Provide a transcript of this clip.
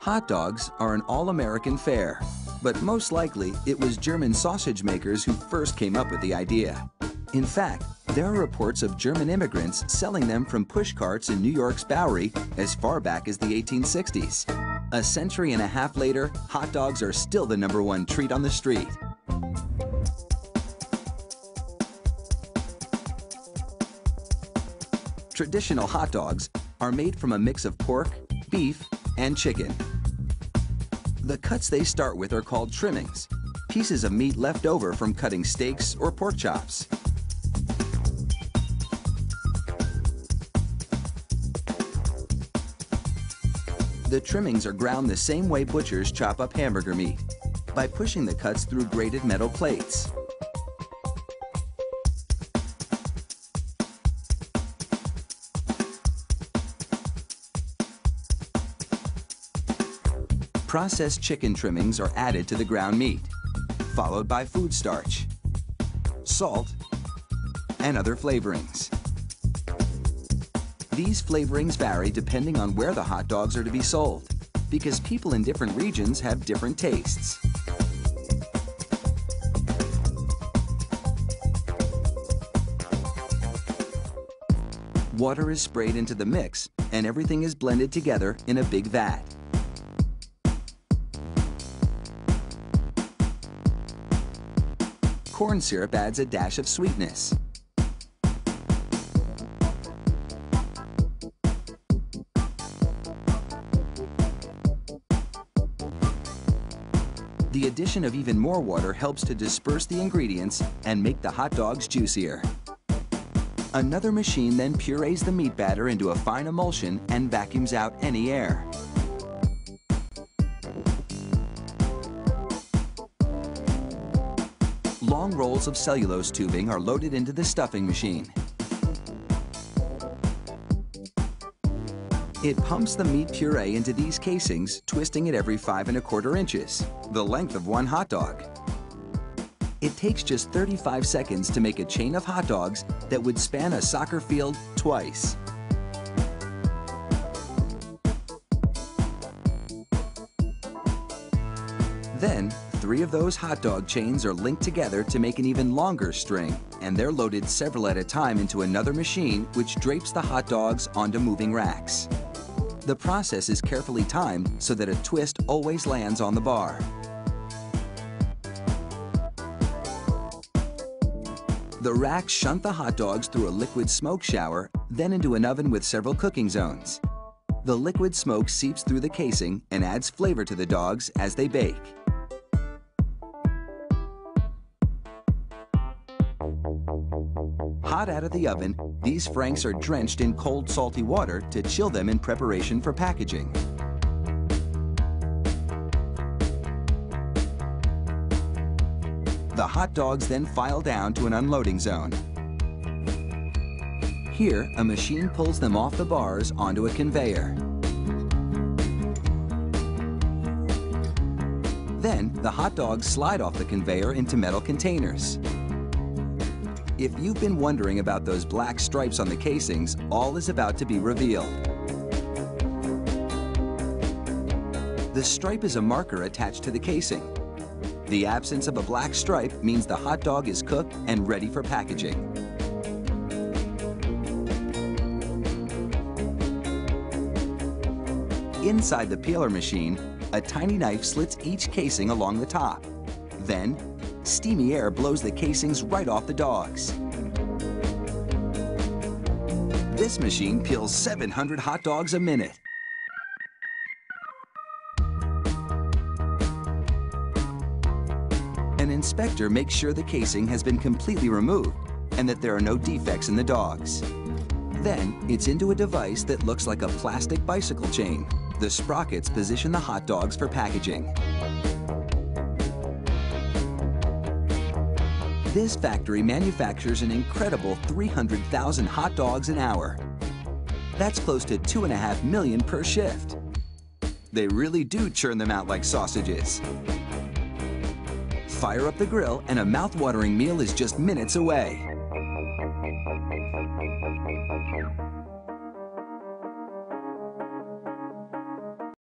Hot dogs are an all-American fare, but most likely it was German sausage makers who first came up with the idea. In fact, there are reports of German immigrants selling them from push carts in New York's Bowery as far back as the 1860s. A century and a half later, hot dogs are still the #1 treat on the street. Traditional hot dogs are made from a mix of pork, beef, and chicken. The cuts they start with are called trimmings, pieces of meat left over from cutting steaks or pork chops. The trimmings are ground the same way butchers chop up hamburger meat, by pushing the cuts through grated metal plates. Processed chicken trimmings are added to the ground meat, followed by food starch, salt, and other flavorings. These flavorings vary depending on where the hot dogs are to be sold, because people in different regions have different tastes. Water is sprayed into the mix, and everything is blended together in a big vat. Corn syrup adds a dash of sweetness. The addition of even more water helps to disperse the ingredients and make the hot dogs juicier. Another machine then purees the meat batter into a fine emulsion and vacuums out any air. Long rolls of cellulose tubing are loaded into the stuffing machine. It pumps the meat puree into these casings, twisting it every 5 1/4 inches, the length of one hot dog. It takes just 35 seconds to make a chain of hot dogs that would span a soccer field twice. Then, 3 of those hot dog chains are linked together to make an even longer string, and they're loaded several at a time into another machine which drapes the hot dogs onto moving racks. The process is carefully timed so that a twist always lands on the bar. The racks shunt the hot dogs through a liquid smoke shower, then into an oven with several cooking zones. The liquid smoke seeps through the casing and adds flavor to the dogs as they bake. Hot out of the oven, these franks are drenched in cold, salty water to chill them in preparation for packaging. The hot dogs then file down to an unloading zone. Here, a machine pulls them off the bars onto a conveyor. Then, the hot dogs slide off the conveyor into metal containers. If you've been wondering about those black stripes on the casings, all is about to be revealed. The stripe is a marker attached to the casing. The absence of a black stripe means the hot dog is cooked and ready for packaging. Inside the peeler machine, a tiny knife slits each casing along the top. Then, steamy air blows the casings right off the dogs. This machine peels 700 hot dogs a minute. An inspector makes sure the casing has been completely removed and that there are no defects in the dogs. Then, it's into a device that looks like a plastic bicycle chain. The sprockets position the hot dogs for packaging. This factory manufactures an incredible 300,000 hot dogs an hour. That's close to 2.5 million per shift. They really do churn them out like sausages. Fire up the grill and a mouth-watering meal is just minutes away.